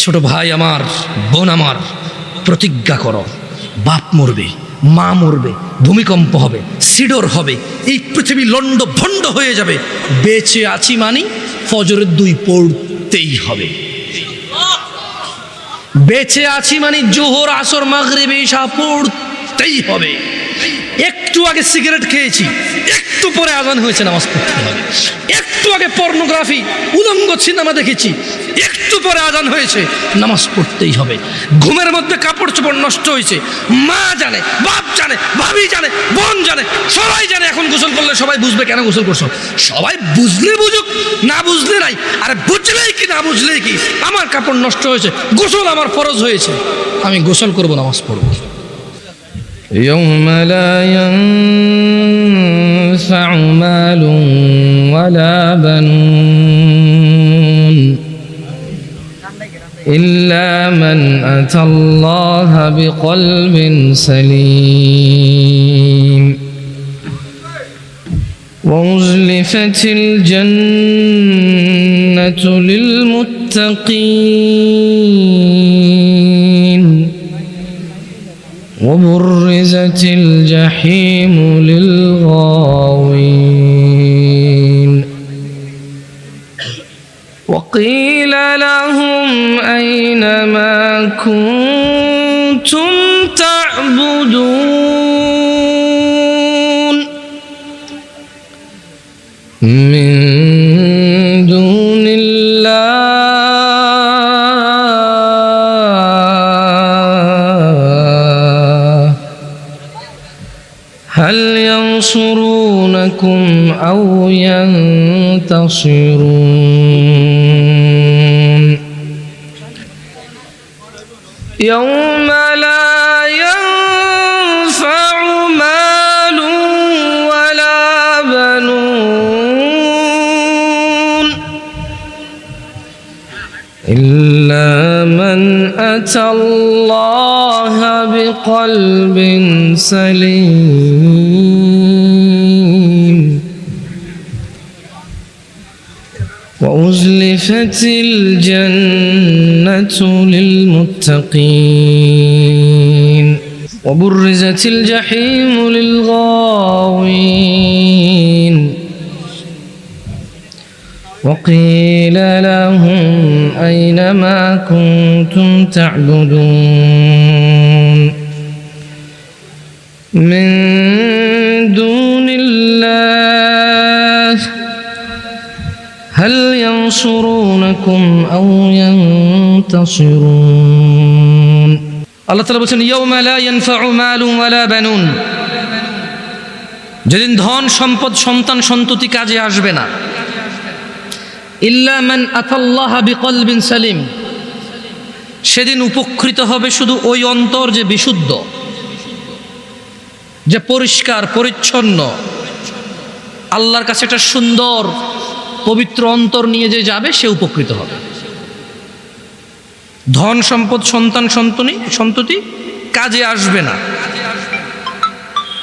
ছোট ভাই আমার, বোন আমার, প্রতিজ্ঞা করো, বাপ মরবে, মা মরবে, ভূমিকম্প হবে, সিডর হবে, এই পৃথিবী লন্ড ভন্ড হয়ে যাবে, বেঁচে আছি মানি ফজরের 2 পড়তেই হবে। বেঁচে আছি মানে জোহর, আসর, মাগরিব, ইশা পড়তেই হবে। একটু আগে সিগারেট খেয়েছি, একটু পরে আজান হয়েছে, নামাজ পড়তে হবে। একটু আগে পর্নোগ্রাফি, উলঙ্গ সিনেমা দেখেছি, একটু পরে আজান হয়েছে, নামাজ পড়তেই হবে। ঘুমের মধ্যে কাপড় চোপড় নষ্ট হয়েছে, মা জানে, বাপ জানে, ভাবি জানে, বোন জানে, সবাই জানে। এখন গোসল করলে সবাই বুঝবে কেন গোসল করছো। সবাই বুঝলে বুঝুক, না বুঝলে নাই। আরে বুঝলেই কি না বুঝলেই কি, আমার কাপড় নষ্ট হয়েছে, গোসল আমার ফরজ হয়েছে, আমি গোসল করবো, নামাজ পড়বো। يوم لا ينفع مال ولا بنون إلا من أتى الله بقلب سليم وأزلفت الجنة للمتقين وبرزت الجحيم للغاوين وقيل لهم أين ما كنتم تعبدون من دون هل ينصرونكم أو ينتصرون يوم لا ينفع مال ولا بنون إلا من أتى الله بقلب سليم وأزلفت الجنة للمتقين وبرزت الجحيم للغاوين وقيل لهم أين ما كنتم تعبدون من دون الله هل ينصرونكم أو ينتصرون আল্লাহ তাআলা বলেন ইয়াউমা লা ইয়ানফাউ মালুন ওয়ালা বানুন, যেদিন ধন সম্পদ সন্তান সন্ততি কাজে আসবে না। ইল্লা মান আতাল্লাহা বিকলবিন সালিম, সেদিন উপকৃত হবে শুধু ওই অন্তর যে বিশুদ্ধ, যে পরিষ্কার পরিচ্ছন্ন, আল্লাহর কাছে একটা সুন্দর পবিত্র অন্তর নিয়ে যে যাবে সে উপকৃত হবে। ধন সম্পদ সন্তান সন্ততি কাজে আসবে না।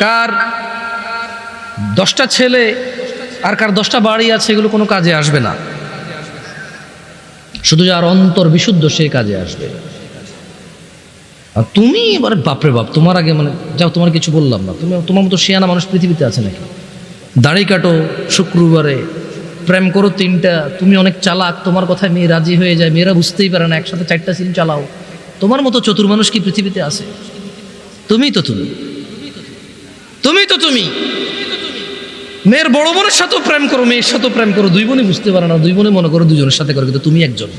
কার 10টা ছেলে আর কার 10টা বাড়ি আছে, এগুলো কোনো কাজে আসবে না। শুধু যার অন্তর বিশুদ্ধ সে কাজে আসবে। আর তুমি এবারে বাপরে বাপ, তোমার আগে মানে যাও, তোমার কিছু বললাম না, তুমি তোমার মতো শিয়ানা মানুষ পৃথিবীতে আছে নাকি? দাড়ি কাটো শুক্রবারে, প্রেম করো 3টা, তুমি অনেক চালাক, তোমার কথায় মেয়ে রাজি হয়ে যায়, মেয়েরা বুঝতেই পারে না, একসাথে 4টা সিম চালাও। তোমার মতো চতুর মানুষ কি পৃথিবীতে আছে? তুমি তো তুমি মেয়ের বড় বোনের সাথেও প্রেম করো, মেয়ের সাথেও প্রেম করো, 2 বোনই বুঝতে পারে না, 2 বোনে মনে করো 2জনের সাথে করো, কিন্তু তুমি একজন।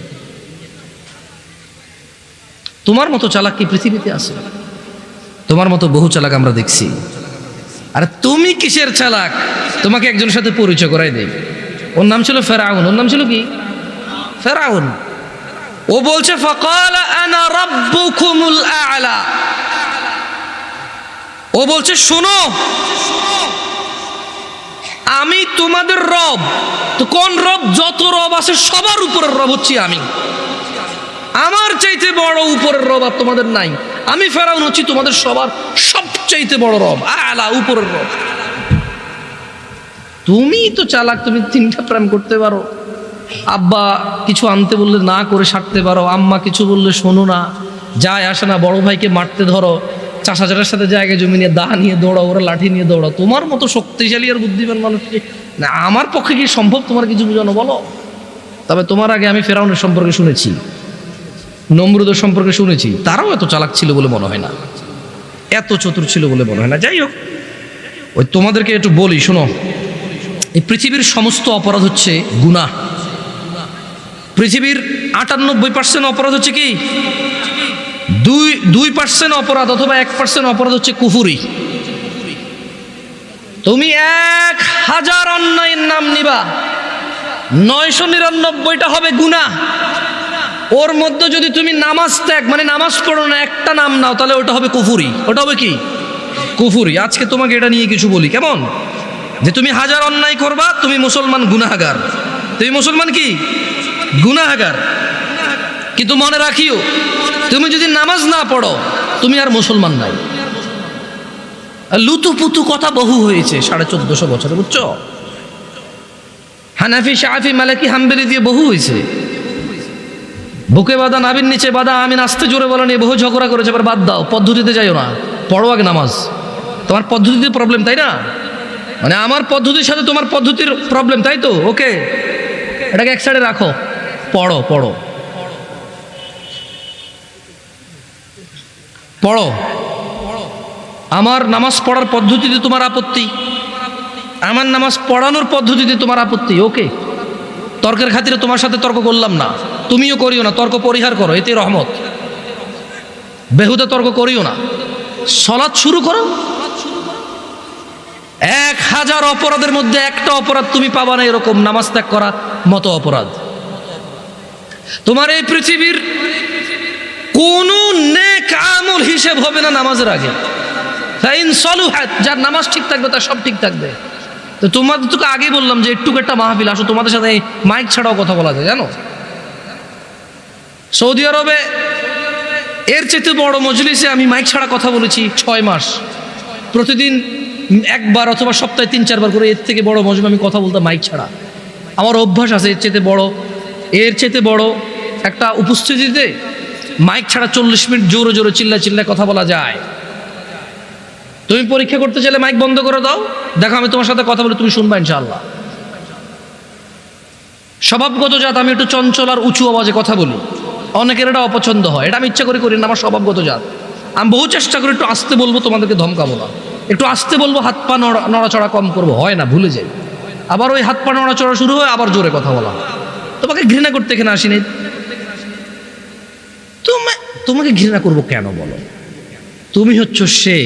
তোমার মতো চালাক কি পৃথিবীতে আছে? তোমার মতো বহু চালাক আমরা দেখছি। আরে তুমি কিসের চালাক? তোমাকে একজনের সাথে পরিচয় করাই দেই। ওর নাম ছিল ফেরাউন। ওর নাম ছিল কি? ফেরাউন। ও বলছে ফাকালা আনা রাব্বুকুমুল আ'লা, ও বলছে শোনো আমি তোমাদের রব। তো কোন রব? যত রব আছে সবার উপরের রব হচ্ছি আমি। আমার চাইতে বড় উপরের রব আর তোমাদের নাই। আমি ফেরাউন হচ্ছি তোমাদের সবার সবচাইতে বড় রব, আলা, উপরের রব। তুমি তো চালাক, তুমি 3টা প্রেম করতে পারো, আব্বা কিছু আনতে বললে না করে সারতে পারো, আম্মা কিছু বললে শোনো না, যায় আসে না, বড় ভাইকে মারতে ধরো, চাষাচারের সাথে জায়গায় জমি নিয়ে দা নিয়ে দৌড়াও, ওরা লাঠি নিয়ে দৌড়াও। তোমার মতো শক্তিশালী আর বুদ্ধিমান মানুষকে না আমার পক্ষে কি সম্ভব তোমার কিছু বোঝানো বলো? তবে তোমার আগে আমি ফেরাউনের সম্পর্কে শুনেছি, নমরুদের সম্পর্কে শুনেছি, তারাও এত চালাক ছিল বলে মনে হয় না, এত চতুর ছিল বলে মনে হয় না। যাই হোক, ওই তোমাদেরকে একটু বলি শোনো, এই পৃথিবীর সমস্ত অপরাধ হচ্ছে গুনাহ। পৃথিবীর 98% অপরাধ হচ্ছে কি? 2% অপরাধ অথবা 1% অপরাধ হচ্ছে কুফুরি। তুমি 1000 অন্যায়ের নাম নিবা, 999টা হবে গুনাহ। ওর মধ্যে যদি তুমি নামাজ ত্যাগ মানে নামাজ পড়ো না, একটা নাম নাও, তাহলে ওটা হবে কুফুরি। ওটা হবে কি? কুফুরি। আজকে তোমাকে এটা নিয়ে কিছু বলি, কেমন? যে তুমি 1000 অন্যায় করবা, তুমি মুসলমান গুনাহগার, তুমি মুসলমান কি? গুনাহগার। কিন্তু মনে রাখিও, তুমি যদি নামাজ না পড়ো, তুমি আর মুসলমান নাই। লুতুপুতু কথা বহু হয়েছে 1450 বছরে, বুঝছো? হানাফি, শাফি, মালিকি, হাম্বলি দিয়ে বহু হয়েছে। বুকে বাঁধা, নাবির নিচে বাঁধা, আমি নাচতে জোরে বলা নিয়ে বহু ঝগড়া করেছে। এবার বাদ দাও, পদ্ধতিতে যাইও না, পড়ো আগে নামাজ। তোমার পদ্ধতিতে প্রবলেম, তাই না? মানে আমার পদ্ধতির সাথে তোমার পদ্ধতির প্রবলেম, তাই তো? ওকে, এটাকে এক সাইডে রাখো, পড়ো পড়ো পড়ো। আমার নামাজ পড়ার পদ্ধতিতে তোমার আপত্তি, আমার নামাজ পড়ানোর পদ্ধতিতে তোমার আপত্তি, ওকে। তর্কের খাতিরে তোমার সাথে তর্ক করলাম না, তুমিও করিও না, তর্ক পরিহার করো, এতে রহমত। বেহুদা তর্ক করিও না, সালাত শুরু করো। 1000 অপরাধের মধ্যে একটা অপরাধ তুমি পাবা না এরকম নামাজ ত্যাগ করা মতো অপরাধ। তোমার এই পৃথিবীর কোন নেক আমল হিসেব হবে না নামাজের আগে। ফাইন সলুহাত, যার নামাজ ঠিক থাকবে তার সব ঠিক থাকবে। তো তোমাদের তোকে আগেই বললাম যে একটু একটা মাহফিল, আসো তোমাদের সাথে মাইক ছাড়াও কথা বলা যায়, জানো? সৌদি আরবে এর চেয়ে বড় মজলিসে আমি মাইক ছাড়া কথা বলেছি 6 মাস, প্রতিদিন একবার অথবা সপ্তাহে 3-4 বার করে। এর থেকে বড় মজলিসে আমি কথা বলতাম মাইক ছাড়া। আমার অভ্যাস আছে। এর চেয়ে বড় একটা উপস্থিতিতে মাইক ছাড়া 40 মিনিট জোরে জোরে চিল্লায় কথা বলা যায়। তুমি পরীক্ষা করতে চাইলে মাইক বন্ধ করে দাও, দেখো আমি তোমার সাথে কথা বলে তুমি শুনবা ইনশাআল্লাহ। স্বভাবগত জাত, আমি একটু চঞ্চল আর উঁচু আওয়াজে কথা বলি, অনেকের এটা অপছন্দ হয়, এটা আমি ইচ্ছা করে করি না, আমার স্বভাবগত জাত। আমি বহু চেষ্টা করি একটু আস্তে বলবো, তোমাদেরকে ধমকাবো না, একটু আস্তে বলবো, হাত পা নড়াচড়া কম করবো, হয় না, ভুলে যাই। আবার ওই হাত পা নড়াচড়া শুরু হয়, আবার জোরে কথা বলা। তোমাকে ঘৃণা করতে এখানে আসিনি, তোমাকে ঘৃণা করবো কেন বলো? তুমি হচ্ছ সে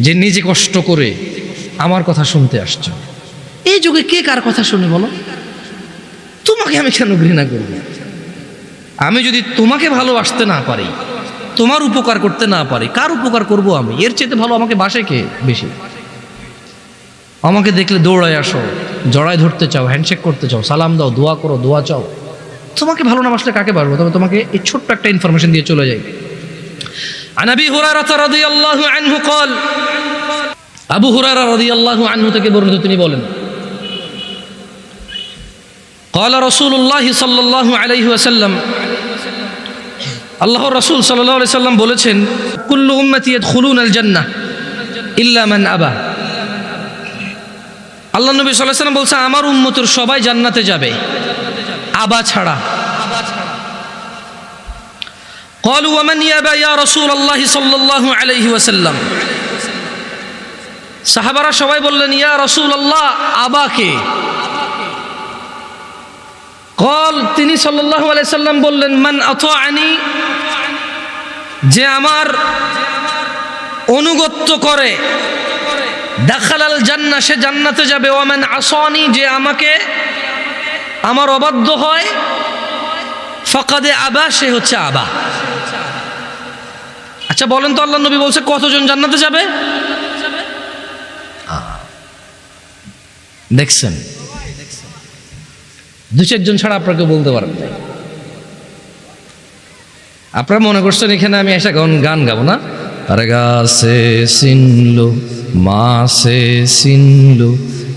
যে নিজে কষ্ট করে আমার কথা শুনতে আসছো। এই যুগে কে কার কথা শুনে বলো? তোমাকে আমি কেন ঘৃণা করব? আমি যদি তোমাকে ভালোবাসতে না পারি, তোমার উপকার করতে না পারি, কার উপকার করব আমি? এর চেয়ে ভালো আমাকে বাসে কে বেশি? আমাকে দেখলে দৌড়ায় আসো, জড়ায় ধরতে চাও, হ্যান্ডশেক করতে চাও, সালাম দাও, দোয়া করো, দোয়া চাও। তোমাকে ভালো না বাসলে কাকে বাসবো? তবে তোমাকে এই ছোট্ট একটা ইনফরমেশন দিয়ে চলে যাই। عن أبي هريرة رضي الله عنه قال, আবু হুরায়রা রাদিয়াল্লাহু আনহু থেকে বর্ণিত, তিনি বলেন, قال رسول الله صلى الله عليه وسلم, আল্লাহর রাসূল সাল্লাল্লাহু আলাইহি সাল্লাম বলেছেন, কুল্লু উম্মতি ইয়াদখুলুনাল জান্নাহ ইল্লা মান আবা। আল্লাহ নবী সাল্লাল্লাহু আলাইহি সাল্লাম বলছে, আমার উম্মতের সবাই জান্নাতে যাবে, আবা ছাড়া। قالوا ومن يابى يا رسول الله صلى الله عليه وسلم। সাহাবারা সবাই বললেন, ইয়া রাসূলুল্লাহ, আবাকে? قال, তিনি সাল্লাল্লাহু আলাইহি সাল্লাম বললেন, মান আতাআনি, যে আমার অনুগত্য করে, দাখালাল জান্নাহ, সে জান্নাতে যাবে। ওয়া মান আসানি, যে আমাকে আমার অবাধ্য হয়, ফাকাদে আবা, সে হচ্ছে আবা। আচ্ছা বলেন তো, আল্লাহ নবী বলছে কতজন জান্নাতে যাবে? দেখছেন, 2-4 জন ছাড়া আপনাকে বলতে পারেন না। আপনারা মনে করছেন এখানে আমি এসে গান গাবো না? আরে গাছে সিনলো, মাছে সিনলো,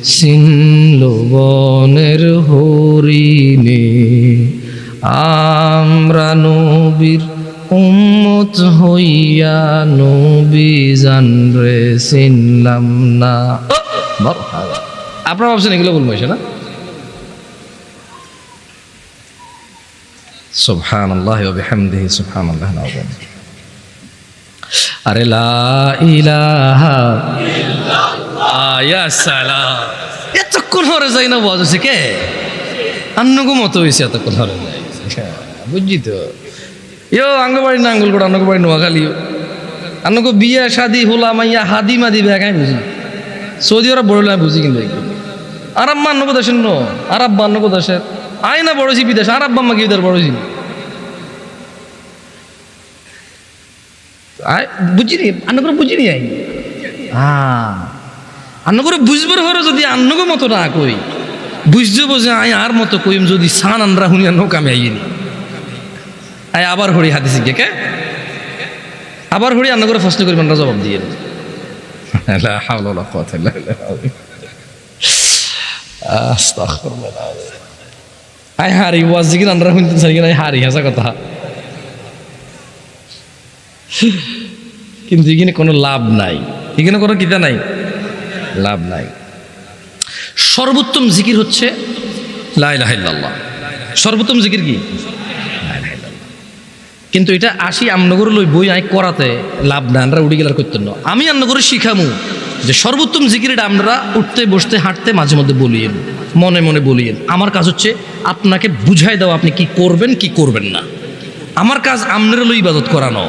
চিনল বনের হরিণে। আমরা নবীর উম্মত হইয়া নবী জানরে চিনলাম না। আপনারা ভাবছেন এগুলো বলবো এসে না? সুবহানাল্লাহ ওয়া বিহামদিহি সুবহানাল্লাহিল আযীম। আরে লা ইলাহা ইল্লাল্লাহ, ইয়া সালাম। এতক্ষণ হরে যাই না বলছে কে আন্নগো মতো হয়েছে, এতক্ষণ হরে যাই বুঝছি তো। ইয়ো আঙ্গবাড়ি না আঙ্গুল করে আন্নগো বাড়ি নোয়াখালী আন্নগো বিয়ে শাদি হোলা মাইয়া হাদি মাদি ব্যাগাই বুঝি। সৌদি আরব বড় বুঝি কিন্তু আরব্বা আন্নগো দেশের ন আরব্বা আন্নগো দেশের আয় না বড়ছি বিদেশ আরব্বা মা কি বড়ছি বুঝিনি আন্ন করে বুঝিনি আই। হ্যাঁ আন্ন করে বুঝবার হরে যদি আন্নগো মতো না কই বুঝবো যে আয় আর মতো কইম যদি সান আনরা হুনি আন্ন কামে আইনি আয় আবার হরি হাদিস কে আবার হরি আন্ন করে ফসল করি আমরা জবাব দিয়ে লা হাওলা ওয়ালা কুওয়াতা ইল্লা বিল্লাহ। আস্তাগফিরুল্লাহ। আয় হারি ওয়াজ জিকির আনরা হুনতে চাই না হারি হাসা কথা, কিন্তু এখানে কোনো লাভ নাই, এখানে কোনো কিতা নাই, লাভ নাই। সর্বোত্তম জিকির হচ্ছে লা ইলাহা ইল্লাল্লাহ। সর্বোত্তম জিকির কি? লা ইলাহা ইল্লাল্লাহ। কিন্তু এটা আসি আমনগর লই বই আই করাতে লাভ না, আমরা উড়ি গেলার করতেন না। আমি আমনগরে শিখামু যে সর্বোত্তম জিকির এটা আমরা উঠতে বসতে হাঁটতে মাঝে মধ্যে বলিয়েন, মনে মনে বলিয়েন। আমার কাজ হচ্ছে আপনাকে বুঝাই দেওয়া আপনি কি করবেন কি করবেন না। আমার কাজ আমনের লই ইবাদত করানো,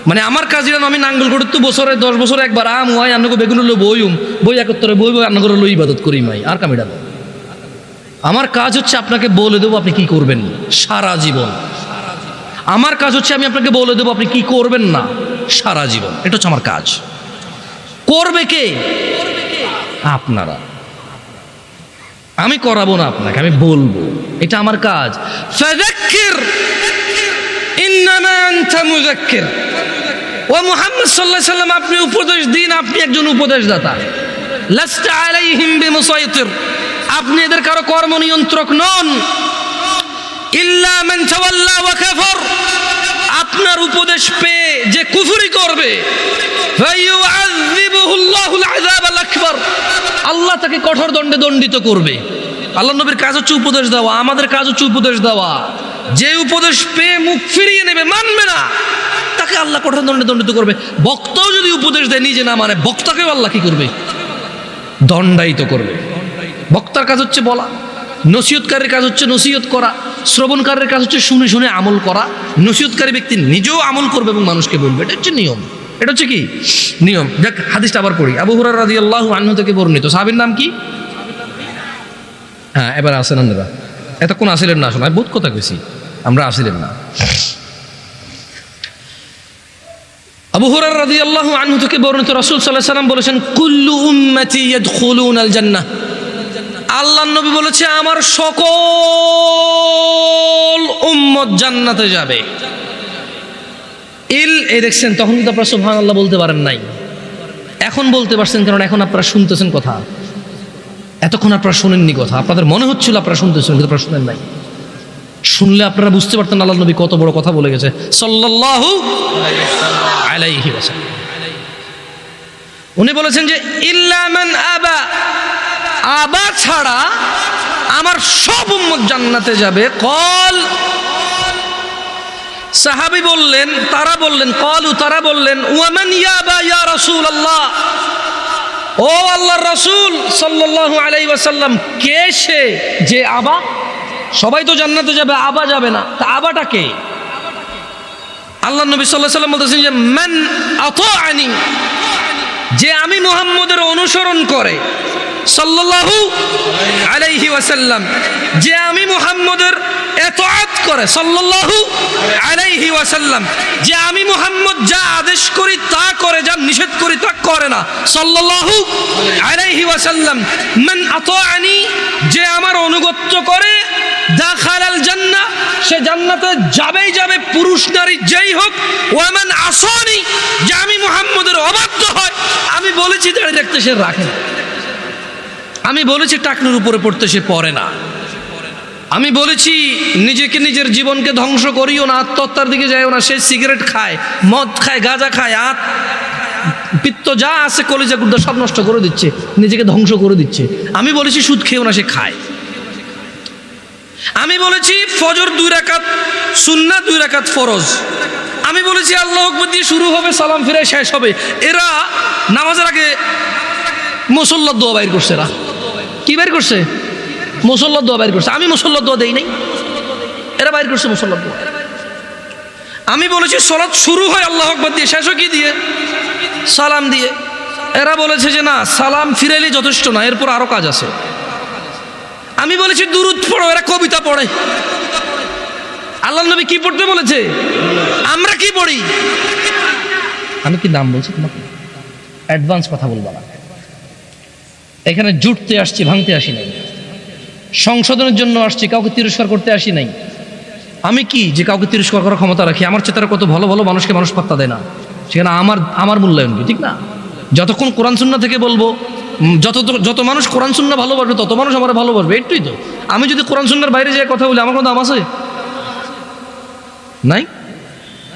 মানে আমার কাজ যেন আমি নাঙ্গল করে তো বছরে 10 বছরে একবার আম হয় আন্নগো বেগুন লো বইম বই একত্তরে বই বই আন্নগর লো ইবাদত করি মাই আর কামিটা। আমার কাজ হচ্ছে আপনাকে বলে দেবো আপনি কি করবেন সারা জীবন। আমার কাজ হচ্ছে আমি আপনাকে বলে দেবো আপনি কি করবেন না সারা জীবন। এটা হচ্ছে আমার কাজ। করবে কে? আপনারা। আমি করাবো না আপনাকে, আমি বলবো, এটা আমার কাজ। ফাযাক্কির ইন্নামা আনতা মুযাক্কির। ও মুহাম্মদ সাল্লাল্লাহু আলাইহি সাল্লাম আপনি উপদেশ দিন, আপনি একজন উপদেশদাতা। লাস্তা আলাইহিম বিমুসাইতির, আপনি এদের কারো কর্ম নিয়ন্ত্রক নন। ইল্লা মান তাওয়াল্লা ওয়া কাফার, আপনার উপদেশ পেয়ে যে কুফরি করবে ফায়ুআযিবুহুল্লাহুল আযাবাল আকবার, আল্লাহ তাকে কঠোর দণ্ডে দণ্ডিত করবে। আল্লাহ নবীর কাজ হচ্ছে উপদেশ দেওয়া, আমাদের কাজ হচ্ছে উপদেশ দেওয়া। যে উপদেশ পেয়ে মুখ ফিরিয়ে নেবে, মানবে না, তাকে আল্লাহ কঠোর দণ্ডে দণ্ডিত করবে। বক্তাও যদি উপদেশ দেয় নিজে না মানে, বক্তাকেও আল্লাহ কি করবে? দণ্ডায়িত করবে। বক্তার কাজ হচ্ছে বলা, নসিহতকারীর কাজ হচ্ছে নসিহত করা, শ্রবণকারীর কাজ হচ্ছে শুনে শুনে আমল করা। নসিহতকারী ব্যক্তি নিজেও আমল করবে এবং মানুষকে বলবে। এটা হচ্ছে নিয়ম, এটা হচ্ছে কি নিয়ম। দেখ হাদিসটা আবার পড়ি। আবু হুরায়রা রাদিয়াল্লাহু আনহু থেকে বর্ণিত। সাহাবীর নাম কি? হ্যাঁ এবার আসেন আপনারা, এতক্ষণ আসিলেন না, আসলে বহুত কথা কইছি, আমরা আসিলেন না। আবু হুরায়রা রাদিয়াল্লাহু আনহু থেকে বর্ণিত, রাসূল সাল্লাল্লাহু আলাইহি ওয়াসাল্লাম বলেছেন কুল্লু উম্মতি ইয়াদখুলুনাল জান্নাহ। আল্লাহর নবী বলেছে আমার সকল উম্মত জান্নাতে যাবে। এই দেখছেন, তখন কিন্তু আপনারা সুবহানাল্লাহ বলতে পারেন নাই, এখন বলতে পারছেন, কারণ এখন আপনারা শুনতেছেন কথা। এতক্ষণ আপনারা শুনেননি কথা, আপনাদের মনে হচ্ছিল আপনারা শুনতেছেন, কিন্তু আপনারা শুনেন নাই। শুনলে আপনারা বুঝতে পারতেন আল্লাহর নবী কত বড় কথা বলে গেছে সাল্লাল্লাহু আলাইহি ওয়াসাল্লাম। উনি বলেছেন যে ইল্লা মান আবা, আবা ছাড়া আমার সব উম্মত জান্নাতে যাবে। কল, সাহাবী বললেন, তারা বললেন, কলু তারা বললেন ওয়ামান ইয়াবা ইয়া রাসূলুল্লাহ, ও আল্লাহর রাসূল সাল্লাল্লাহু আলাইহি ওয়াসাল্লাম, কে সে যে আবা? সবাই তো জান্নাতে যাবে, আবা যাবে না, তা আবাটা কে? আল্লাহ নবী সাল্লাল্লাহু আলাইহি ওয়াসাল্লাম বলতেছেন যে মান আতাআনি, যে আমি মুহাম্মদের অনুসরণ করে, সাল্লাল্লাহু আলাইহি ওয়াসাল্লাম, যে আমি মুহাম্মদের ইতাআত করে, সাল্লাল্লাহু আলাইহি ওয়াসাল্লাম, যে আমি মুহাম্মদ যা আদেশ করি তা করে, যা নিষেধ করি তা করে না, সাল্লাল্লাহু আলাইহি ওয়াসাল্লাম। মান আতাআনি, যে আমার অনুগত্য করে, দাখালাল জান্নাহ, সে জান্নাতে যাবেই যাবে, পুরুষ নারী যেই হোক। ওয়ামান আসানি, যে আমি মুহাম্মদের অবাধ্য হয়, আমি বলেছি দাঁড়িয়ে রাখতে সে রাখে না। আমি বলেছি টাকনুর উপরে পড়তে সে পড়ে না। আমি বলেছি নিজেকে নিজের জীবনকে ধ্বংস করিও না, আত্মহত্যার দিকে যাইও না। সে সিগারেট খায়, মদ খায়, গাঁজা খায়, পিত্ত যা আছে কলিজা গুর্দা সব নষ্ট করে দিচ্ছে, নিজেকে ধ্বংস করে দিচ্ছে। আমি বলেছি সুদ খেয়েও না, সে খায়। আমি বলেছি ফজর 2 রাকাত সুন্নাত, 2 রাকাত ফরজ। আমি বলেছি আল্লাহু আকবার দিয়ে শুরু হবে, সালাম ফিরে শেষ হবে। এরা নামাজের আগে মুসল্লার দোয়া বাইর করছে। এরা কি বাইর করছে? মুসল্লার দোয়া বাইর করছে। আমি মুসল্লার দোয়া দেই নাই, এরা বাইর করছে মুসল্লার দোয়া। আমি বলেছি সালাত শুরু হয় আল্লাহু আকবার দিয়ে, শেষ হয় কি দিয়ে? সালাম দিয়ে। এরা বলেছে যে না, সালাম ফিরাইলে যথেষ্ট না, এরপর আরো কাজ আছে। আমি বলেছি দুরুদ পড়ো, এরা কবিতা পড়ে। আল্লাহর নবী কি পড়তে বলেছে? আমরা কি পড়ি? আমি কি নাম বলছি তোমাকে? অ্যাডভান্স কথা বলবা না। এখানে জুটতে আসছি, ভাঙতে আসি নাই। সংশোধনের জন্য আসছি, কাউকে তিরস্কার করতে আসি নাই। আমি কি যে কাউকে তিরস্কার করার ক্ষমতা রাখি? আমার চেতারা কত ভালো ভালো মানুষকে মানুষ পাত্তা দেয় না, সেখানে আমার মূল্যায়ন কি? ঠিক না? যতক্ষণ কোরআন সুন্নাহ থেকে বলবো, যত মানুষ কোরআন সুন্নাহ ভালোবাসবে তত মানুষ আমার ভালোবাসবে। একটুই তো। আমি যদি কোরআন সুন্নাহর বাইরে যাই কথা বলি, আমার কোনো দাম আছে? নাই।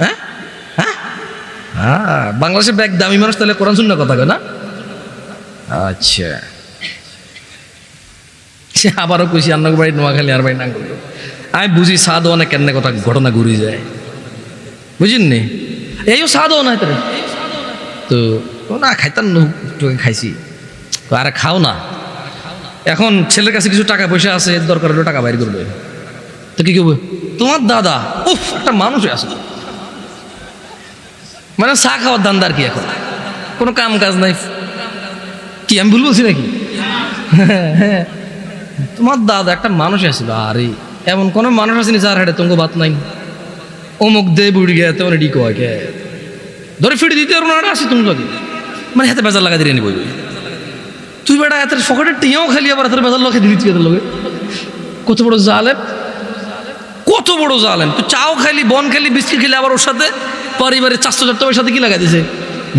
হ্যাঁ হ্যাঁ হ্যাঁ, বাংলাদেশের ব্যাগ দামি মানুষ তাহলে কোরআন সুন্নাহ কথা কয় না? আচ্ছা, সে আবারও কইছি আন্নার বাড়ি নোয়াখালী আর বাড়ি না করলো। আমি বুঝি সাদও অনেক কেন কথা ঘটনা ঘুরি যায়, বুঝিনি? এইও সাদও না তো না খাইতাম, খাইছি। আরে খাও না। এখন ছেলের কাছে কিছু টাকা পয়সা আছে, দরকার হলো টাকা বাইর করবে, তো কি করবে? তোমার দাদা উফ একটা মানুষ আছে, মানে চা খাওয়ার ধান্দা আর কি। এখন কোনো কাম কাজ নাই। কি আমি ভুল বলছি নাকি? হ্যাঁ, তোমার দাদা একটা মানুষ আসছিল। আরে এমন কোনো মানুষ আসেনি যার হাটে তোমাকে ভাত নাই। অমুক দে বুড়ি গে তেমন এটি কয় কে ধরে ফিরে দিতে পারবো না, আসি তুমি লাগে মানে হাতে বেজার লাগা দিয়ে নিবই। তুই বেটা এত ফকটের টিয়াও খালি, আবার এত বেজার লোকে দিচ্ছি এত লোকে। কত বড় জালেম, কত বড় জালেম! তুই চাও খাইলি, বন খাইলি, বিস্কিট খেলি, আবার ওর সাথে পরিবারের 400 সাথে কি লাগাই দিছে?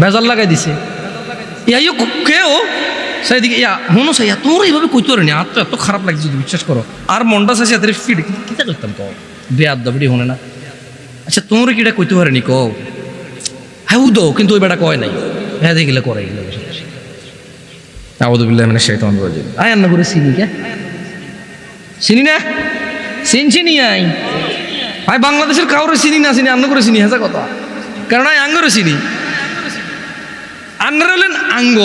বেজার লাগাই দিছে। ইয়াইও কেউ সেইদিকে ইয়া মনো সাইয়া তোর এইভাবে কইতে পারেনি। আর তো এত খারাপ লাগছে যদি বিশ্বাস করো। আর মনটা চাইছে এত ফিট কিতা করতাম কও বেয়াদ দাবড়ি হনে না। আচ্ছা তোমরা কিটা কইতে পারেনি কও? হ্যাঁ উদো, কিন্তু ওই বেটা কয় নাই। হ্যাঁ দেখলে করে এগুলো বসে বসে। আউযুবিল্লাহি মিনাশ শাইতানির রাজিম। আয় আন্না করে চিনি কে? চিনি না? চিনি আই ভাই, বাংলাদেশের কাউরে চিনি না চিনি, আন্ন করে চিনি। হেঁচা কথা, কারণ আই আঙ্গরে চিনি। আন্নারা হলেন আঙ্গ,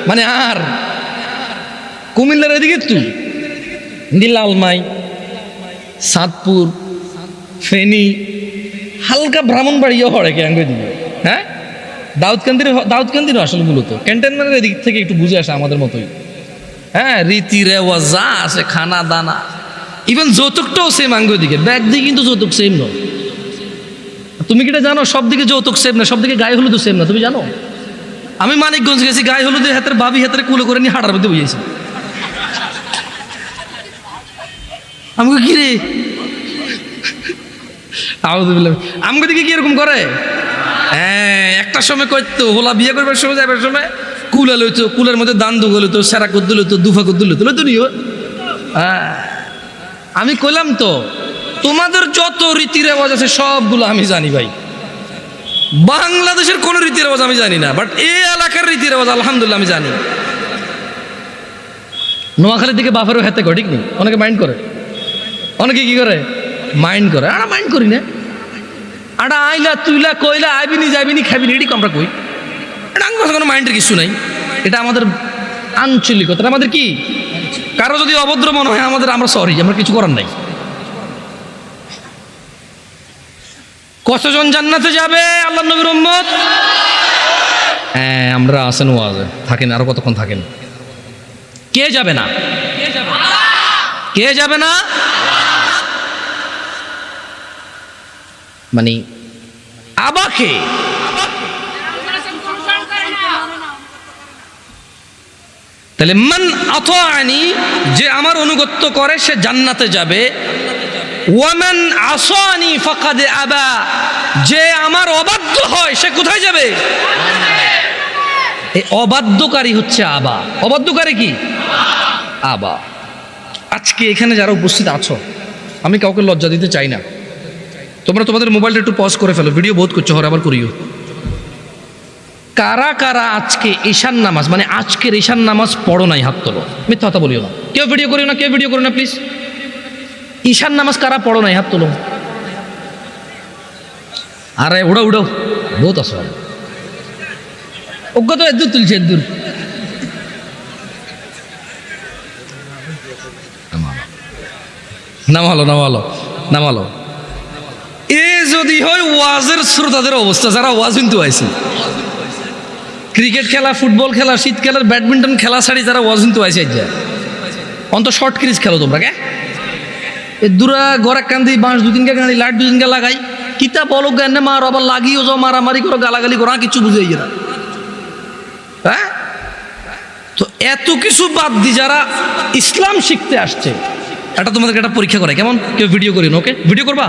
মানে আর কুমিল্লার এদিকে তুই লালমাই, সাতপুর, ফেনী, হালকা ব্রাহ্মণবাড়িয়া হড়ে কে আঙ্গ দিকে। হ্যাঁ, দাউদকান্দির আসলে মূলত ক্যান্টনমেন্টের এদিক থেকে একটু বুঝে আসে আমাদের মতোই। হ্যাঁ, রীতি রেওয়াজ যা আছে, খানা দানা, ইভেন যৌতুকটাও সেম আঙ্গ দিকে। ব্যাগ দিয়ে কিন্তু যৌতুক সেম নয়। তুমি কিটা জানো? সব দিকে যৌতুক সেম না, সব দিকে গায়ে হলুদও সেম না। তুমি জানো? আমি মানিকগঞ্জ গেছি, গায়ে হলুদে হাতের ভাবি হাতের কুলো করে নিয়ে হাঁটার মধ্যে বুঝেছি। আমাকে কি রে আমাকে দিকে কি এরকম করে? হ্যাঁ, একটা সময় করতো হোলা বিয়ে করবার সময় যাবার সময় কুলা লইতো, কুলের মধ্যে দান দুগো লইতো, সেরা কদ্দু লইতো, দুফা কদ্দু লইতো, লইতো নিও। হ্যাঁ, আমি কইলাম তো তোমাদের যত রীতি রেওয়াজ আছে সবগুলো আমি জানি ভাই। বাংলাদেশের কোন রীতি রেওয়াজ আমি জানি না, বাট এই এলাকার রীতি রেওয়াজ আলহামদুলিল্লাহ আমি জানি। নোয়াখালীর দিকে বাপেরও হাতে করে, ঠিক নেই? অনেকে মাইন্ড করে, অনেকে কি করে মাইন্ড করে। আমরা মাইন্ড করি না। আটা আইলা তুইলা কইলা আইবিনি যাইবিনি খাবিনি এটি আমরা কই। এটা আমার কোনো মাইন্ডের কিছু নাই। এটা আমাদের আঞ্চলিকতা, আমাদের কি কারো যদি অভদ্র মনে হয় আমাদের, আমরা সরি, আমরা কিছু করার নাই। কতজন জান্নাতে যাবে আল্লাহর নবীর উম্মত? হ্যাঁ, আমরা আছেন ওয়াজে থাকেন, আরো কতক্ষণ থাকেন। কে যাবে না? কে যাবে না? মানে আবাকে তাহলে মান আতাআনি, যে আমার অনুগত্য করে সে জান্নাতে যাবে। ওয়ামান আসানি ফাকাদ আবা, যে আমার অবাধ্য হয় সে কোথায় যাবে? এই অবাধ্যকারী হচ্ছে আবা। অবাধ্যকারী কি? আবা। আজকে এখানে যারা উপস্থিত আছো, আমি কাউকে লজ্জা দিতে চাই না, তোমরা তোমাদের মোবাইলটা একটু পজ করে ফেলো, ভিডিও বোধ করছো, হর আবার করিও। কারা কারা আজকে ঈশান নামাজ, মানে আজকের ঈশান নামাজ পড়ো নাই? হাত তোলো। মিথ্যা কথা বলিও না, কেউ ভিডিও করিও না, কেউ ভিডিও করো না প্লিজ। ঈশান নামাজ কারা পড়ো নাই? হাত তোলো। আরে উড়াও উড়াও, বহুত আসো, অজ্ঞ তো এদূর তুলছে, এদূর। নামালো নামালো নামালো। এ যদি হয় ওয়াজের শ্রোতাদের অবস্থা, যারা ওয়াজ কিন্তু আইছে, ক্রিকেট খেলা, ফুটবল খেলা, শীত খেলার ব্যাডমিন্টন খেলা ছাড়ি যারা ওয়াজ কিন্তু আইছে, অন্ত শর্ট ক্রিজ খেলো তোমরা। কে এ দূরা গড়া কান্দি বাঁশ 2-3 গাড়ি লাইট 2-3 লাগাই, কিতা বলো জ্ঞানে মার, আবার লাগিও যাও, মারামারি করো, গালাগালি করো, কিছু বুঝে গেলা। হ্যাঁ, তো এত কিছু বাদ দি যারা ইসলাম শিখতে আসছে, এটা তোমাদেরকে একটা পরীক্ষা করে। কেমন? কেউ ভিডিও করি না, ওকে? ভিডিও করবা?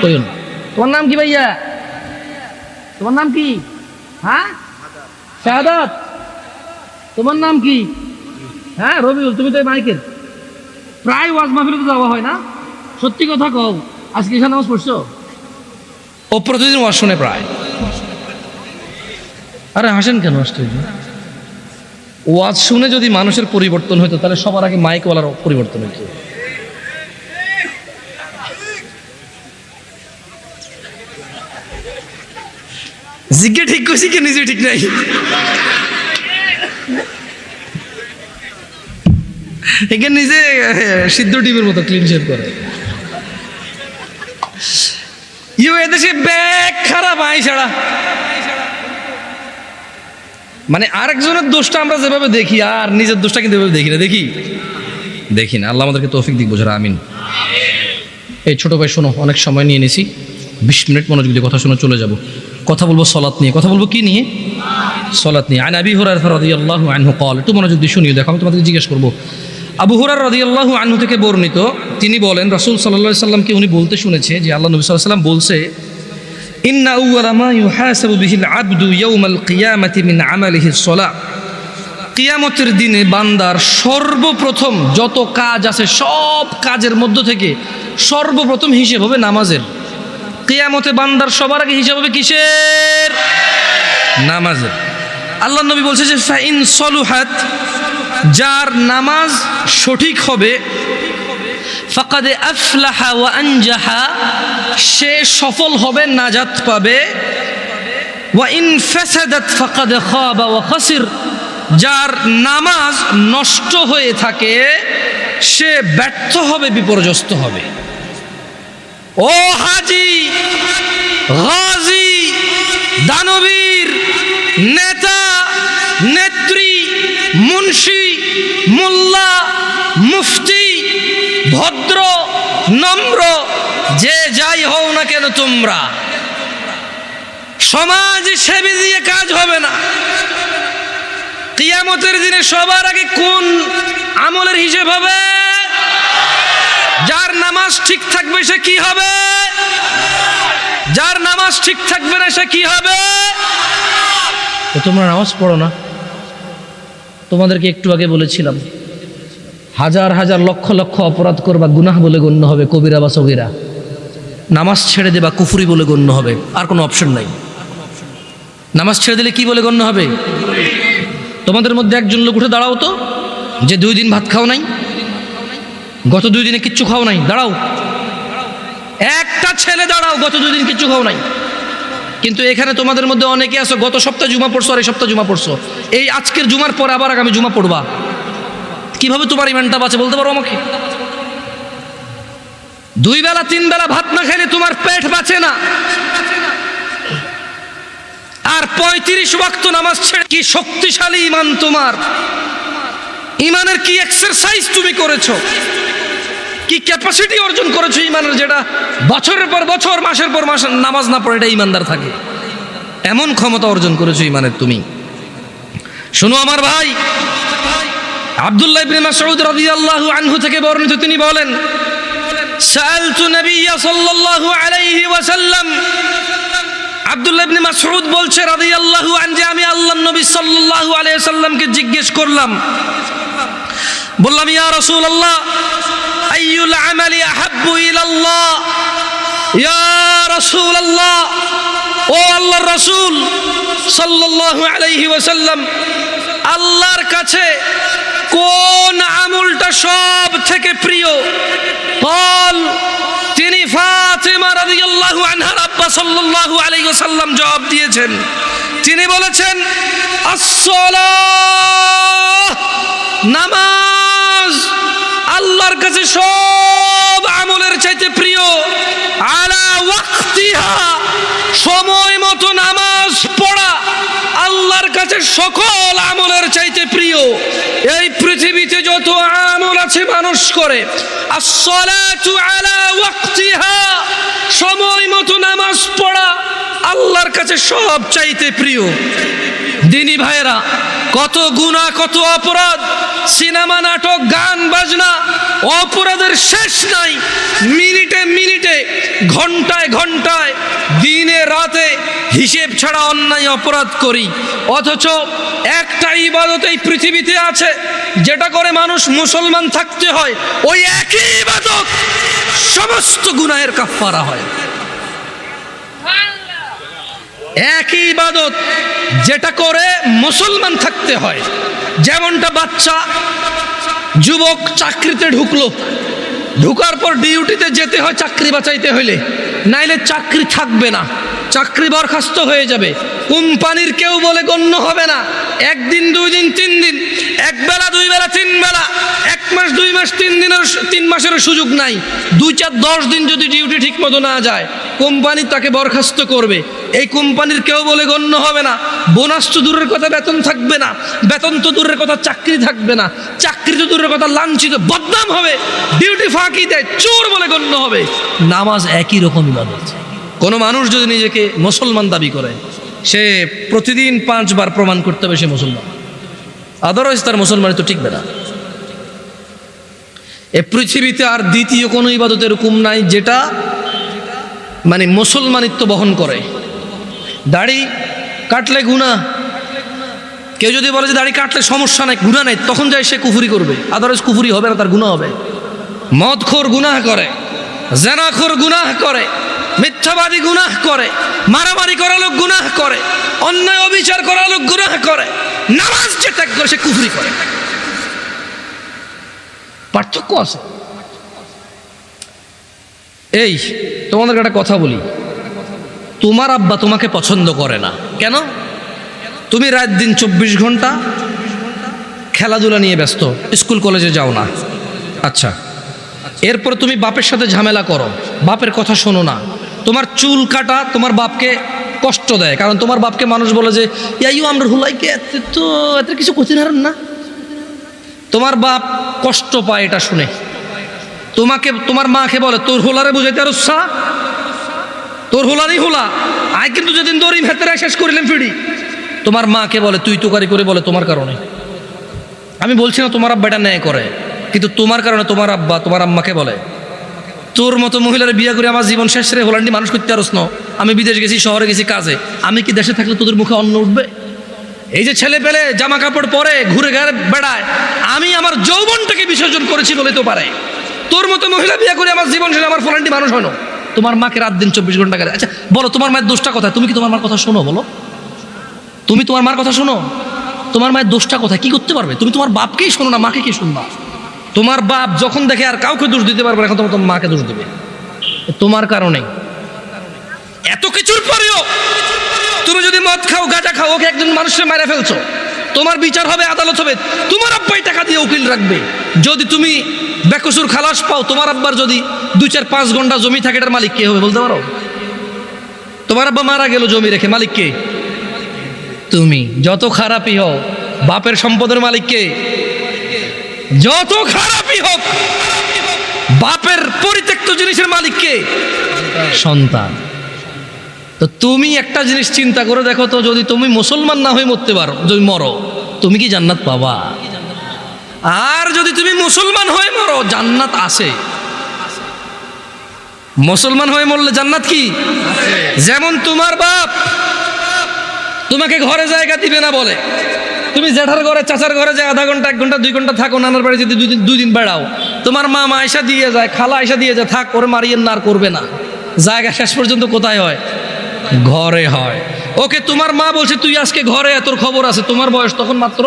করিও না। তোমার নাম কি ভাইয়া? তোমার নাম কি? হ্যাঁ, শাহাদাত। তোমার নাম কি? হ্যাঁ, রবিউল। তুমি তো মাইকের প্রায় ওয়াজ মাহফিলে তো যাওয়া হয় না? সত্যি কথা কও, আজকে ঈশান নামাজ পড়ছো? ও প্রতিদিন ওয়াজ শুনে প্রায়। আরে হাসেন কেন? আশ্চর্য। ওয়াজ শুনে যদি মানুষের পরিবর্তন হইতো, তাহলে সবার আগে মাইকওয়ালার পরিবর্তন হইতো। জিজ্ঞে ঠিক করছি কি নিজে ঠিক নাই? এখানে নিজে সিদ্ধ টিমের মতো ক্লিন শেভ করে। এদেশে ব্যাগ খারাপ আই ছাড়া, মানে আরেকজনের দোষটা আমরা যেভাবে দেখি, আর নিজের দোষটা কিন্তু এভাবে দেখি না। দেখি না। আল্লাহ আমাদেরকে তৌফিক দিক বোঝার, আমিন। এই ছোট ভাই শোনো, অনেক সময় নিয়ে নিছি, 20 মিনিট মনোযোগ দিয়ে কথা শুনে চলে যাব। কথা বলবো সলাত নিয়ে। কথা বলবো কি নিয়ে? সলাত নিয়ে। আন আবি হুরায়রা রাদিয়াল্লাহু আনহু ক্বাল, একটু মনোযোগ দিয়ে শুনিও, দেখো আমি তোমাদেরকে জিজ্ঞেস করবো। আবু হুরায়রা রাদিয়াল্লাহু আনহু থেকে বর্ণিত, তিনি বলেন রাসূল সাল্লাল্লাহু আলাইহি সাল্লামকে উনি বলতে শুনেছে যে আল্লাহ নবী সাল্লাল্লাহু আলাইহি সাল্লাম বলছে, ইন্না আউওয়ালা মা ইউহাসাবু বিহিল আবদু ইয়াউমাল কিয়ামাতি মিন আমালিহিস সালাহ। কিয়ামতের দিনে বান্দার সর্বপ্রথম যত কাজ আছে, সব কাজের মধ্য থেকে সর্বপ্রথম হিসেব হবে নামাজের। কিয়ামতে বান্দার সবার আগে হিসাব হবে কিসের? নামাজের। আল্লাহ নবী বলছে যে ফাইন সলুহাত, যার নামাজ সঠিক হবে, ফাকাদ আফলাহা ওয়া আনজাহা, সে সফল হবে, নাজাত পাবে। ওয়া ইন ফাসাদাত ফাকাদ খাবা ওয়া খাসির, যার নামাজ নষ্ট হয়ে থাকে সে ব্যর্থ হবে, বিপর্যস্ত হবে। ও হাজি, গাজী, দানবীর, নেতা, নেত্রী, মুন্সি, মোল্লা, মুফতি, ভদ্র, নম্র, যে যাই হও না কেন, তোমরা সমাজ সেবী দিয়ে কাজ হবে না। কিয়ামতের দিনে সবার আগে কোন আমলের হিসেব হবে? যার নামাজ ঠিক থাকবে সে কি হবে? যার নামাজ ঠিক থাকবে না সে কি হবে? তো তোমরা নামাজ পড়ো না। তোমাদেরকে একটু আগে বলেছিলাম, হাজার হাজার লক্ষ লক্ষ অপরাধ করবা, গুনাহ বলে গণ্য হবে, কবিরা বা সগীরা। নামাজ ছেড়ে দেবা, কুফরি বলে গণ্য হবে, আর কোনো অপশন নাই। নামাজ ছেড়ে দিলে কি বলে গণ্য হবে? তোমাদের মধ্যে একজন লোক উঠে দাঁড়াও তো, যে 2 দিন ভাত খাও নাই, গত 2 দিনে কিচ্ছু খাও নাই, দাঁড়াও। একটা ছেলে দাঁড়াও, গত 2 দিন কিচ্ছু খাও নাই। কিন্তু এখানে তোমাদের মধ্যে অনেকে আছো, গত সপ্তাহে জুমা পড়ছো, আর এই সপ্তাহে জুমা পড়ছো, এই আজকের জুমার পরে আবার আগামী জুমা পড়বা। কিভাবে তোমার ইমানটা বাঁচে বলতে পারো আমাকে? 2 বেলা 3 বেলা ভাত না খেলে তোমার পেট বাঁচে না, আর 35 ওয়াক্ত নামাজ ছেড়ে কি শক্তিশালী ইমান তোমার! ইমানের কি এক্সারসাইজ তুমি করেছো, কি ক্যাপাসিটি অর্জন করেছো ইমানের, যেটা বছরের পর বছর, মাসের পর মাস নামাজ না পড়ে এটা ইমানদার থাকে। এমন ক্ষমতা অর্জন করেছো ইমানের তুমি। শোনো আমার ভাই, আব্দুল্লাহ ইবনে মাসউদ রাদিয়াল্লাহু আনহু থেকে বর্ণিত, তিনি বলেন, সাআলতু নবিয়্য সাল্লাল্লাহু আলাইহি ওয়াসাল্লাম, আব্দুল্লাহ ইবনে মাসউদ বলছে রাদিয়াল্লাহু আনহু, যে আমি আল্লাহর নবী সাল্লাল্লাহু আলাইহি ওয়াসাল্লামকে জিজ্ঞেস করলাম, বললাম ইয়া রাসূলুল্লাহ আইয়ুল আমালি আহাব্বু ইলাল্লাহ, ইয়া রাসূলুল্লাহ, ও আল্লাহর রাসূল সাল্লাল্লাহু আলাইহি ওয়াসাল্লাম, আল্লাহর কাছে কোন আমলটা সব থেকে প্রিয়? বল, তিনি ফাতিমা রাদিয়াল্লাহু আনহার আব্বা সাল্লাল্লাহু আলাইহি ওয়াসাল্লাম জবাব দিয়েছেন। তিনি বলেছেন আসসালাহ, নামাজ আল্লাহর কাছে সব আমলের চাইতে প্রিয়। আলা ওয়াক্তিহা, সময় মতো নামাজ পড়া আল্লাহর কাছে সকল আমলের চাইতে প্রিয়। এই পৃথিবীতে যত আমল আছে মানুষ করে, আসসালাতু আলা ওয়াক্তিহা, সময় মতো নামাজ পড়া আল্লাহর কাছে সব চাইতে প্রিয়। দিনী ভাইয়েরা, কত গুনাহ, কত অপরাধ, সিনেমা, নাটক, গান বাজনা, অপরাধের শেষ নাই। মিনিটে মিনিটে, ঘন্টায় ঘন্টায়, দিনে রাতে হিসেব ছাড়া অন্যায় অপরাধ করি। অথচ একটা ইবাদত এই পৃথিবীতে আছে যেটা করে মানুষ মুসলমান থাকতে হয়, ওই একই ইবাদত সমস্ত গুনাহের কাফারা হয়। একই ইবাদত যেটা করে মুসলমান থাকতে হয়। যেমনটা বাচ্চা যুবক চাকরিতে ঢুকলো, ঢুকার পর ডিউটিতে যেতে হয় চাকরি বাঁচাইতে হইলে, নাইলে চাকরি থাকবে না, চাকরি বরখাস্ত হয়ে যাবে, কোম্পানির কেউ বলে গণ্য হবে না। একদিন, দুই দিন, তিন দিন, এক বেলা, দুই বেলা, তিন বেলা, এক মাস, দুই মাস, 3 মাসেরও সুযোগ নাই। 2, 4, 10 দিন যদি ডিউটি ঠিক মতো না যায়, কোম্পানি তাকে বরখাস্ত করবে। এই কোম্পানির কেউ বলে গণ্য হবে না। বোনাস তো দূরের কথা, বেতন থাকবে না, বেতন তো দূরের কথা, চাকরি থাকবে না, চাকরি তো দূরের কথা, লাঞ্ছিত, বদনাম হবে, ডিউটি ফাঁকি দেয়, চোর বলে গণ্য হবে। নামাজ একই রকম ইবাদত। কোনো মানুষ যদি নিজেকে মুসলমান দাবি করে, সে প্রতিদিন 5 বার প্রমাণ করতে হবে সে মুসলমান, আদারওয়াইজ তার মুসলমানি তো টিকবে না। এ পৃথিবীতে আর দ্বিতীয় কোনো ইবাদত এরকম নাই যেটা মানে মুসলমানিত্ব বহন করে। দাড়ি কাটলে গুনাহ, কেউ যদি বলে যে দাড়ি কাটলে সমস্যা নাই, গুনাহ নাই, তখন যায় সে কুফরি করবে, আদারওয়াইজ কুফরি হবে না, তার গুনাহ হবে। মদখোর গুনাহ করে, জেনাখোর গুনাহ করে, মিথ্যাবাদী গুনাহ করে, মারামারি করা লোক গুনাহ করে, অন্যায় অবিচার করা লোক গুনাহ করে, নামাজ যে ত্যাগ করে সে কুফরি করে। পার্থক্য আছে। এই তোমাদের একটা কথা বলি, তোমার আব্বা তোমাকে পছন্দ করে না কেন? তুমি রাত দিন 24 ঘন্টা খেলাধুলা নিয়ে ব্যস্ত, স্কুল কলেজে যাও না। আচ্ছা, এরপর তুমি বাপের সাথে ঝামেলা করো, বাপের কথা শোনো না। তোমার চুল কাটা তোমার বাপকে কষ্ট দেয়, কারণ তোমার বাপকে মানুষ বলে যে ইয়াইও আমরা হুলাইকে তো এত কিছু কঠিন হারেন না। তোমার বাপ কষ্ট পায় এটা শুনে। তোমাকে, তোমার মাকে বলে তোর হোলারে বুঝাইতে আর উৎসাহ, তোর হোলারই হোলা আয়, কিন্তু যেদিন দড়ি ভেতরে শেষ করিলাম ফিরি। তোমার মাকে বলে তুই তোকারি করে, বলে তোমার কারণে। আমি বলছি না তোমার আব্বা এটা ন্যায় করে, কিন্তু তোমার কারণে তোমার আব্বা তোমার আম্মাকে বলে তোর মতো মহিলার বিয়ে করে আমার জীবন শেষ রে হোলান্ডি মানুষ করতে আরস ন। আমি বিদেশ গেছি, শহরে গেছি কাজে, আমি কি দেশে থাকলে তোদের মুখে অন্ন উঠবে? এই যে ছেলে পেলে জামা কাপড় পরে ঘুরে ঘাড়ে বেড়ায়, আমি আমার যৌবনটাকে বিসর্জন করেছি বলে তো পারে। তোর মতো মহিলা বিয়ে করে আমার জীবন শেষে আমার ফোলান্ডি মানুষ হয় না। তোমার মাকে রাত দিন 24 ঘন্টা গেলে। আচ্ছা বলো, তোমার মায়ের দোষটা কোথায়? তুমি কি তোমার মার কথা শোনো? বলো, তুমি তোমার মার কথা শোনো? তোমার মায়ের দোষটা কোথায়? কি করতে পারবে? তুমি তোমার বাপকেই শোনো না, মাকে কি শুনবা? তোমার বাপ যখন দেখে আর কাউকে দোষ দিতে পারবে না, এখন তোমার মাকে দোষ দেবে তোমার কারণে। এত কিছুর পরেও তুমি যদি মদ খাও, গাঁজা খাও, ওকে একজন মানুষের মারা ফেলছো, তোমার বিচার হবে, আদালত হবে, তোমার আব্বাই টাকা দিয়ে উকিল রাখবে। যদি তুমি বেকসুর খালাস পাও, তোমার আব্বার যদি 2, 4, 5 ঘন্টা জমি থাকে, এটার মালিক কে হবে বলতে পারো? তোমার আব্বা মারা গেল জমি রেখে, মালিক কে? তুমি। যত খারাপই হও, বাপের সম্পদের মালিক কে? যত খারাপই হোক, বাপের পরিত্যক্ত জিনিসের মালিক কে? সন্তান। তো তুমি একটা জিনিস চিন্তা করে দেখো তো, যদি তুমি মুসলমান না হয়ে মরতে পারো, যদি মরো, তুমি কি জান্নাত পাবা? আর যদি তুমি মুসলমান হয়ে মরো, জান্নাত আছে। মুসলমান হয়ে মরলে জান্নাত কি? যেমন তোমার বাপ তোমাকে ঘরে জায়গা দিবে না বলে, তুমি জেঠার ঘরে চাচার ঘরে যে আধা ঘন্টা 1 ঘন্টা 2 ঘন্টা থাকো, নানার বাড়ি যদি 2 দিন বেড়াও, তোমার মা আয়সা দিয়ে যায়, খালা আয়সা দিয়ে যায়, থাক ওরে মারিয়েন না, আর করবে না। জায়গা শেষ পর্যন্ত কোথায় হয়? ঘরে হয়। ওকে, তোমার মা বলছে তুই আজকে ঘরে, তোর খবর আছে। তোমার বয়স তখন মাত্র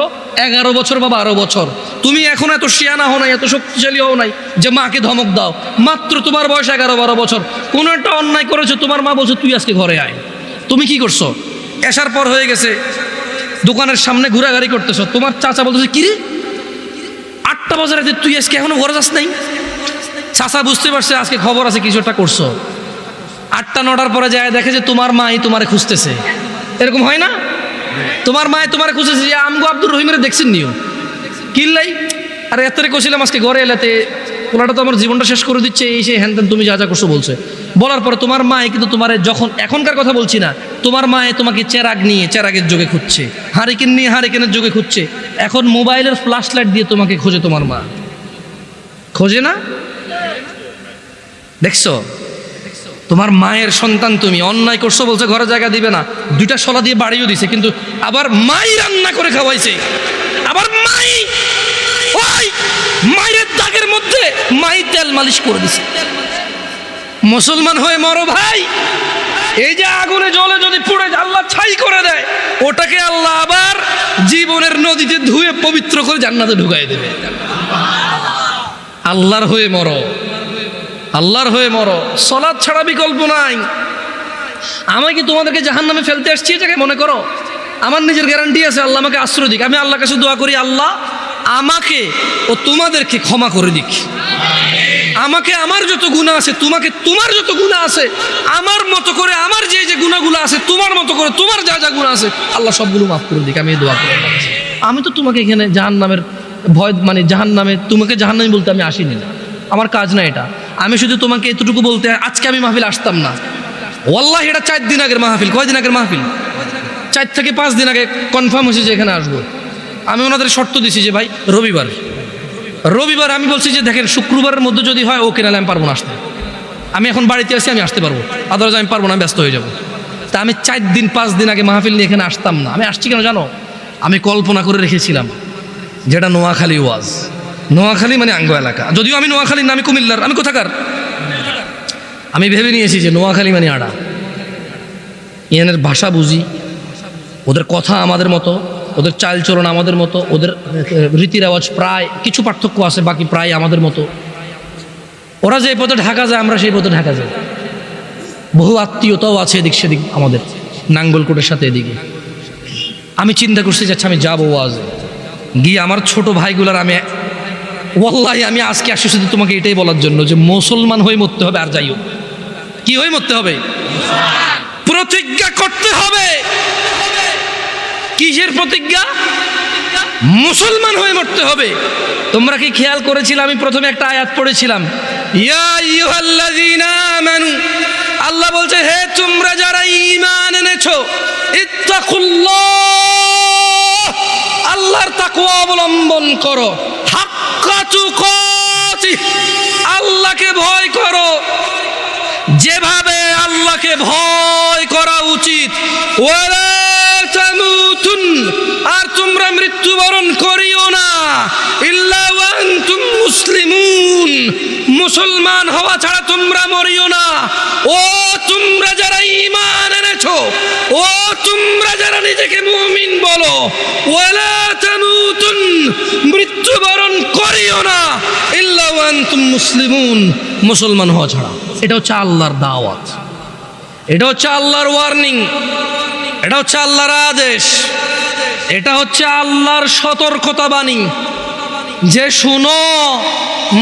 11 বছর বা 12 বছর। তুমি এখন এত শিয়ানা হও নাই, এত শক্তিশালী হও নাই যে মাকে ধমক দাও। মাত্র তোমার বয়স 11-12 বছর। কোনো একটা অন্যায় করেছো, তোমার মা বলছে তুই আজকে ঘরে আয়। তুমি কি করছো? এসার পর হয়ে গেছে, দোকানের সামনে ঘোরাঘুরি করতেছো। তোমার চাচা বলতেছে কি রে, 8টা বাজে রাতে তুই আজকে এখনো ঘরে যাস নাই? চাচা বুঝতে পারছে আজকে খবর আছে, কিছু একটা করছো। 8টা-9টার পরে যায় দেখে যে তোমার মাই তোমারে খুঁজতেছে। এরকম হয় না? তোমার মায় তোমারে খুঁজতেছে যে আমগো আব্দুর রহিমের দেখছেন নিও কিল্লাই, আরে এতরে কছিলাম আজকে ঘরে এলাতে, ওনাটা তো আমার জীবনটা শেষ করে দিচ্ছে, এই সেই হ্যান ত্যান তুমি যা যা করছো বলছে। বলার পরে তোমার মায় কিন্তু তোমারে, যখন এখনকার কথা বলছি না, তোমার মায়ে তোমাকে চেরাগ নিয়ে চেরাগের যোগে খুঁজছে, হারিকেন নিয়ে হারিকেনের যোগে খুঁজছে। এখন মোবাইলের ফ্ল্যাশ লাইট দিয়ে তোমাকে খোঁজে তোমার মা, খোঁজে না? দেখছো, তোমার মায়ের সন্তান তুমি, অন্যায় করছো বলছে ঘরে জায়গা দিবে না, 2টা শলা দিয়ে বাড়িও দিছে, কিন্তু আবার মাই রান্না করে খাওয়াইছে। আবার মাই ওই মায়ের দাগের মধ্যে মাই তেল মালিশ করে দিছে। মুসলমান হয়ে মরো ভাই। এই যে আগুনে জলে যদি পুড়ে আল্লাহ ছাই করে দেয়, ওটাকে আল্লাহ আবার জীবনের নদীতে ধুয়ে পবিত্র করে জান্নাতে ঢুকাই দেবে। আল্লাহর হয়ে মরো, আল্লাহর হয়ে মরো। সালাত ছাড়া বিকল্প নাই। আমি কি তোমাদেরকে জাহান্নামে ফেলতে আসছি এটাকে মনে করো? আমার নিজের গ্যারান্টি আছে, আল্লাহ আমাকে আশ্রয় দিক। আমি আল্লাহর কাছে দোয়া করি, আল্লাহ আমাকে ও তোমাদেরকে ক্ষমা করে দিক। আমাকে আমার যত গুনাহ আছে, তোমাকে তোমার যত গুনাহ আছে, আমার মতো করে আমার যে যে গুনাহগুলো আছে, তোমার মতো করে তোমার যা যা গুনাহ আছে, আল্লাহ সবগুলো মাফ করে দিক। আমি এই দোয়া করি। আমি তো তোমাকে এখানে জাহান্নামের ভয়, মানে জাহান্নামে, তোমাকে জাহান্নামী বলতে আমি আসিনি না, আমার কাজ না এটা। আমি শুধু তোমাকে এতটুকু বলতে আজকে আমি মাহফিল আসতাম না। ওয়াল্লাহি এটা 4 দিন আগের মাহফিল। কয়দিন আগের মাহফিল? 4 থেকে 5 দিন আগে কনফার্ম হয়েছে যে এখানে আসবো। আমি ওনাদের শর্ত দিছি যে ভাই রবিবার আমি বলছি যে দেখেন শুক্রবারের মধ্যে যদি হয় ওকে, নাহলে আমি পারবো না আসতে। আমি এখন বাড়িতে আছি, আমি আসতে পারবো, আদারওয়াইজ আমি পারবো না, ব্যস্ত হয়ে যাবো। তা আমি 4 দিন 5 দিন আগে মাহফিল নিয়ে এখানে আসতাম না। আমি আসছি কেন জানো? আমি কল্পনা করে রেখেছিলাম যেটা নোয়াখালী ওয়াজ। নোয়াখালী মানে আঙ্গ এলাকা, যদিও আমি নোয়াখালীর না, আমি কুমিল্লার। আমি কোথাকার? আমি ভেবে নিয়েছি যে নোয়াখালী মানে আড়া। ইয়ানের ভাষা বুঝি, ওদের কথা আমাদের মতো, ওদের চালচলন আমাদের মতো, ওদের রীতি রেওয়াজ প্রায় কিছু পার্থক্য আছে, বাকি প্রায় আমাদের মতো। ওরা যে পথে ঢাকা যায়, আমরা সেই পথে ঢাকা যাই। বহু আত্মীয়তাও আছে এদিক সেদিক আমাদের, নাঙ্গলকোটের সাথে এদিকে। আমি চিন্তা করছি যে আচ্ছা আমি যাবো ওয়াজে গিয়ে আমার ছোট ভাইগুলার আমি, ওয়াল্লাহি আমি আজকে আসি শুধু তোমাকে এটাই বলার জন্য যে মুসলমান হয়ে মরতে হবে। আর যাই হোক, কি হয়ে মরতে হবে? প্রতিজ্ঞা করতে হবে। কিসের প্রতিজ্ঞা? মুসলমান হয়ে মরতে হবে। তোমরা কি খেয়াল করেছিলে আমি প্রথমে একটা আয়াত পড়েছিলাম, ইয়া আইয়ুহাল্লাযীনা আমানু, আল্লাহ বলছে হে তোমরা যারা ঈমান এনেছো, ইত্তাকুল্লাহ, আল্লাহর তাকওয়া অবলম্বন করো, হাক্কা তুকাতিহ, আল্লাহকে ভয় করো যেভাবে আল্লাহকে ভয় করা উচিত। ওয়ালা তামুতুন, আর তোমরা মৃত্যুবরণ করিও না, ইল্লা ওয়া আনতুম মুসলিমুন, মুসলমান হওয়া ছাড়া তোমরা মরিও না। ও তোমরা যারা ঈমান এনেছো, ও তোমরা যারা নিজেকে মুমিন বলো, ওয়ালা তামুতুন, মৃত্যুবরণ করিও না, ইল্লা ওয়া আনতুম মুসলিমুন, মুসলমান হওয়া ছাড়া। এটা হচ্ছে আল্লাহর দাওয়াত, এটা হচ্ছে আল্লাহর ওয়ার্নিং, এটা হচ্ছে আল্লাহর আদেশ, এটা হচ্ছে আল্লাহর সতর্কতা বাণী যে শুনো,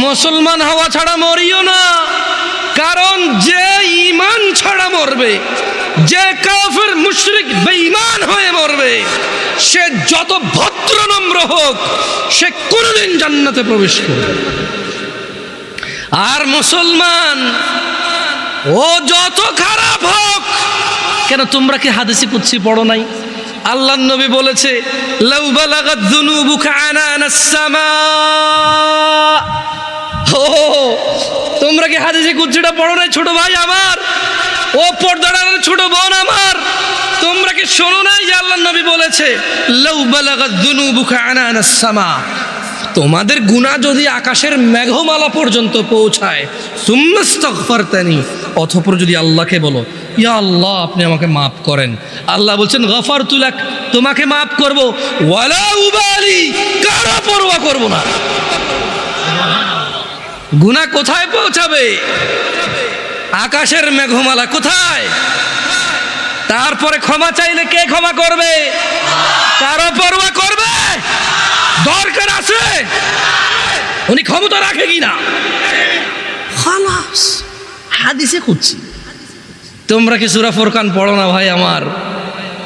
মুসলমান হওয়া ছাড়া মরিও না। কারণ যে ঈমান ছাড়া মরবে, যে কাফের মুশরিক বেঈমান হয়ে মরবে, সে যত ভদ্র নম্র হোক, সে কোনোদিন জান্নাতে প্রবেশ করবে। আর মুসলমান ও যত খারাপ হোক কেন, তোমরা কি হাদিসে কুদসি পড়ো নাই? আল্লাহর নবী বলেছে, লাউ বালাগাত যুনুবুকা আনানাস সামা। ও তোমরা কি হাদিসে কুদসিটা পড়ো নাই ছোট ভাই আমার, ও পর্দার ছোট বোন আমার? তোমরা কি কি শোনো নাই যে আল্লাহ নবী বলেছে লাউ বালাগাত যুনুবুকা আনানাস সামা, তোমাদের গুনাহ যদি আকাশের মেঘমালা পর্যন্ত পৌঁছায়, সুম্মাস্তাগফারতানি, অতঃপর যদি আল্লাহকে বলো ইয়া আল্লাহ আপনি আমাকে মাফ করেন, আল্লাহ বলছেন গফারতু লাক, তোমাকে মাফ করব, ওয়ালা উবালি, কারো পরোয়া করব না। গুনাহ কোথায় পৌঁছাবে? আকাশের মেঘমালা কোথায়? তারপরে ক্ষমা চাইলে কে ক্ষমা করবে? কারো পরোয়া করবে? দরকার আছে উনি ক্ষমতা রাখে কিনা, খালাস হাদিসে খুঁজছি। তোমরা কি সূরা ফুরকান পড়ো না ভাই আমার?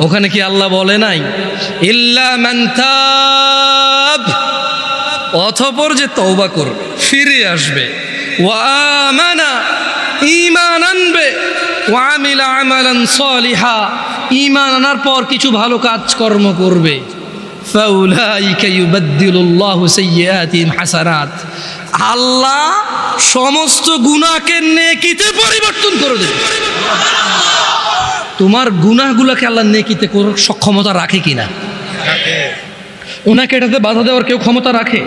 ওখানে কি আল্লাহ বলে নাই ইল্লা মান তাব, অতঃপর যে তওবা করবে, ফিরে আসবে, ওয়া আমানা, ঈমান আনবে, ওয়া আমিলা আমালান সালিহা, ঈমান আনার পর কিছু ভালো কাজকর্ম করবে, ফাউলাইকা ইউবাদদিলুল্লাহু সাইয়্যাতিহিম হাসানাত, আল্লাহ সমস্ত গুনাহকে নেকিতে পরিবর্তন করে দেবে। তোমার গুনাহগুলোকে আল্লাহ নেকিতে করার সক্ষমতা রাখে কিনা? ওনাকে এটাতে বাধা দেওয়ার কেউ ক্ষমতা রাখে?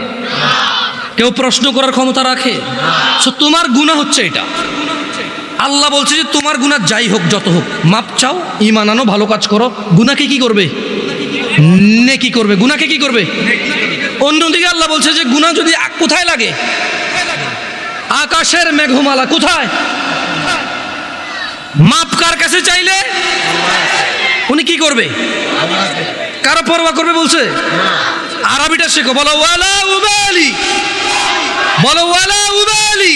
কেউ প্রশ্ন করার ক্ষমতা রাখে? সো তোমার গুনাহ হচ্ছে এটা, আল্লাহ বলছে যে তোমার গুনাহ যাই হোক যত হোক, মাপ চাও, ঈমান আনো, ভালো কাজ করো, গুনাহকে কি করবে? নেকি করবে। গুনাহকে কি করবে? অন্যদিকে আল্লাহ বলছে যে গুনাহ যদি কোথায় লাগে? আকাশের মেঘমালা কোথায়? মাপ কার কাছে চাইলে উনি কি করবে? কারো পরোয়া করবে বলছে? আরবিটা শেখো, বলো ওয়ালা উবালি, বলো ওয়ালা উবালি,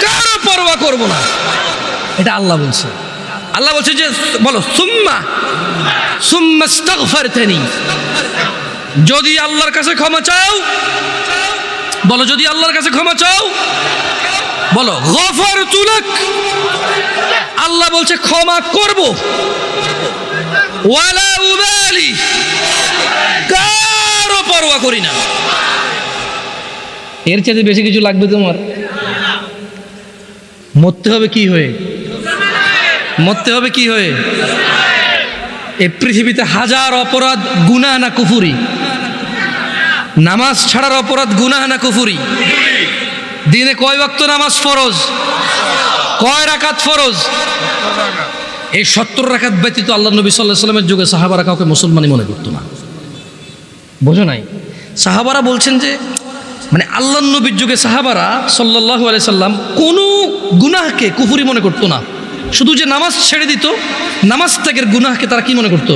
কারো পরোয়া করব না, এটা আল্লাহ বলছে। আল্লাহ বলছে যে বলো সুম্মাস্তাগফারতানি, যদি আল্লাহর কাছে ক্ষমা চাও, বলো যদি আল্লাহর কাছে ক্ষমা চাও, বলো গফারতু লাক, আল্লাহ বলছে ক্ষমা করব, ওয়ালা উবালি, কারো পরোয়া করি না। এর চেয়ে বেশি কিছু লাগবে তোমার? মরতে হবে কি হয়ে? মরতে হবে কি হয়ে? এই পৃথিবীতে হাজার অপরাধ, গুনাহ না কুফরি? নামাজ ছাড়ার অপরাধ গুনাহ না কুফরি? দিনে কয় ওয়াক্ত নামাজ ফরজ? কয় রাকাত ফরজ? এই 70 রাকাত ব্যতীত আল্লাহ নবী সাল্লাল্লাহু আলাইহি ওয়াসাল্লামের যুগে সাহাবারা কাউকে মুসলমানই মনে করতো না। বোঝো নাই? সাহাবারা বলছেন যে মানে আল্লাহ নবীর যুগে সাহাবারা সাল্লাল্লাহু আলাইহি সাল্লাম কোনো গুনাহকে কুফরি মনে করতো না, শুধু যে নামাজ ছেড়ে দিত, নামাজ ত্যাগের গুনাহকে তারা কি মনে করতো?